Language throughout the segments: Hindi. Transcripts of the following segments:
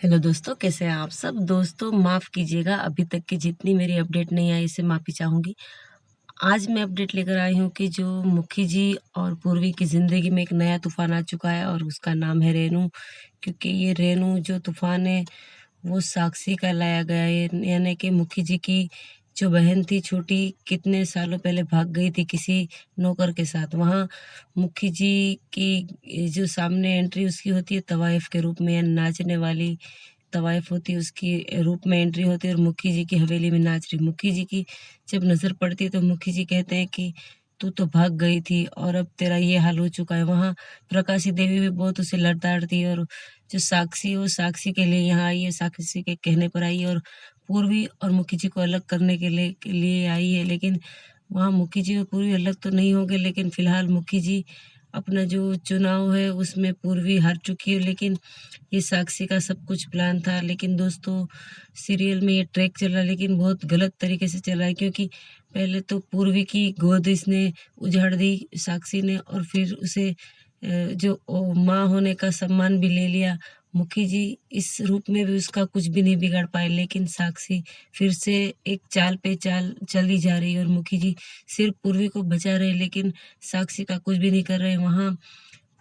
हेलो दोस्तों, कैसे हैं आप सब। दोस्तों माफ़ कीजिएगा, अभी तक की जितनी मेरी अपडेट नहीं आई इसे माफ़ी चाहूँगी। आज मैं अपडेट लेकर आई हूँ कि जो मुखी जी और पूर्वी की ज़िंदगी में एक नया तूफ़ान आ चुका है और उसका नाम है रेनू। क्योंकि ये रेनू जो तूफ़ान है वो साक्षी का लाया गया है, यानी कि मुखी जी की जो बहन थी छोटी, कितने सालों पहले भाग गई थी किसी नौकर के साथ। वहाँ मुखी जी की जो सामने एंट्री उसकी होती है तवाइफ के रूप में, या नाचने वाली तवाइफ होती है उसकी रूप में एंट्री होती है, और मुखी जी की हवेली में नाच रही। मुखी जी की जब नज़र पड़ती है तो मुखी जी कहते हैं कि तू तो भाग गई थी और अब तेरा ये हाल हो चुका है। वहाँ प्रकाशी देवी भी बहुत उसे लड़ती है, और जो साक्षी है वो साक्षी के लिए यहाँ आई है, साक्षी के कहने पर आई है, और पूर्वी और मुखी जी को अलग करने के लिए आई है। लेकिन वहाँ मुखी जी और पूर्वी अलग तो नहीं होंगे, लेकिन फिलहाल मुखी जी अपना जो चुनाव है उसमें पूर्वी हार चुकी है। लेकिन ये साक्षी का सब कुछ प्लान था। लेकिन दोस्तों सीरियल में ये ट्रैक चला, लेकिन बहुत गलत तरीके से चला है। क्योंकि पहले तो पूर्वी की गोद इसने उजाड़ दी साक्षी ने, और फिर उसे जो माँ होने का सम्मान भी ले लिया। मुखी जी इस रूप में भी उसका कुछ भी नहीं बिगाड़ पाए, लेकिन साक्षी फिर से एक चाल पे चाल चली जा रही है, और मुखी जी सिर्फ पूर्वी को बचा रहे, लेकिन साक्षी का कुछ भी नहीं कर रहे। वहाँ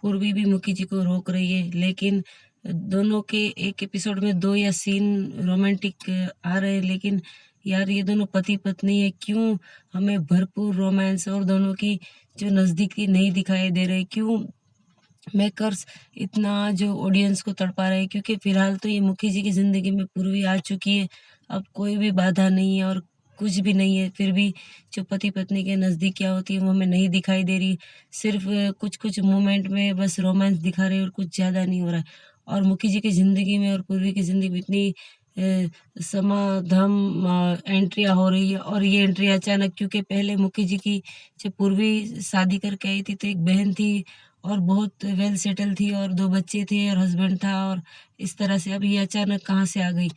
पूर्वी भी मुखी जी को रोक रही है, लेकिन दोनों के एक एपिसोड में 2 या सीन रोमांटिक आ रहे हैं। लेकिन यार ये दोनों पति पत्नी है, क्यों हमें भरपूर रोमांस और दोनों की जो नज़दीकी नहीं दिखाई दे रहे? क्यों मेकर्स इतना जो ऑडियंस को तड़पा रहे हैं? क्योंकि फिलहाल तो ये मुखी जी की ज़िंदगी में पूर्वी आ चुकी है, अब कोई भी बाधा नहीं है और कुछ भी नहीं है। फिर भी जो पति पत्नी के नज़दीकियाँ होती है वो हमें नहीं दिखाई दे रही। सिर्फ कुछ कुछ मोमेंट में बस रोमांस दिखा रहे हैं और कुछ ज़्यादा नहीं हो रहा है। और मुखी जी की ज़िंदगी में और पूर्वी की ज़िंदगी में इतनी समाधम एंट्रियाँ हो रही है, और ये एंट्री अचानक, क्योंकि पहले मुखी जी की जब पूर्वी शादी करके आई थी तो एक बहन थी और बहुत वेल सेटल थी और 2 बच्चे थे और हस्बैंड था, और इस तरह से अब ये अचानक कहाँ से आ गई?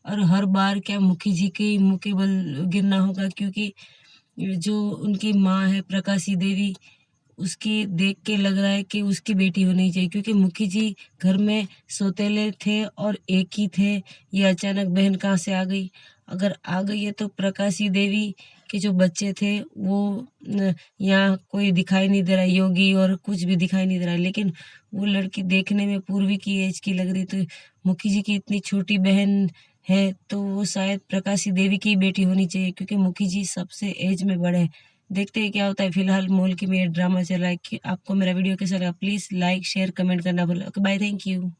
और हर बार क्या मुखी जी के मुँह के बल गिरना होगा? क्योंकि जो उनकी माँ है प्रकाशी देवी, उसकी देख के लग रहा है कि उसकी बेटी होनी चाहिए। क्योंकि मुखी जी घर में सौतेले थे और एक ही थे, ये अचानक बहन कहाँ से आ गई? अगर आ गई है तो प्रकाशी देवी के जो बच्चे थे वो यहाँ कोई दिखाई नहीं दे रहा, योगी और कुछ भी दिखाई नहीं दे रहा है। लेकिन वो लड़की देखने में पूर्वी की एज की लग रही, तो मुखी जी की इतनी छोटी बहन है तो वो शायद प्रकाशी देवी की बेटी होनी चाहिए, क्योंकि मुखी जी सबसे एज में बड़े हैं। देखते हैं क्या होता है। फिलहाल मॉल की में ये ड्रामा चल रहा है। कि आपको मेरा वीडियो कैसा लगा, प्लीज़ लाइक शेयर कमेंट करना भूलें। Okay bye, thank you.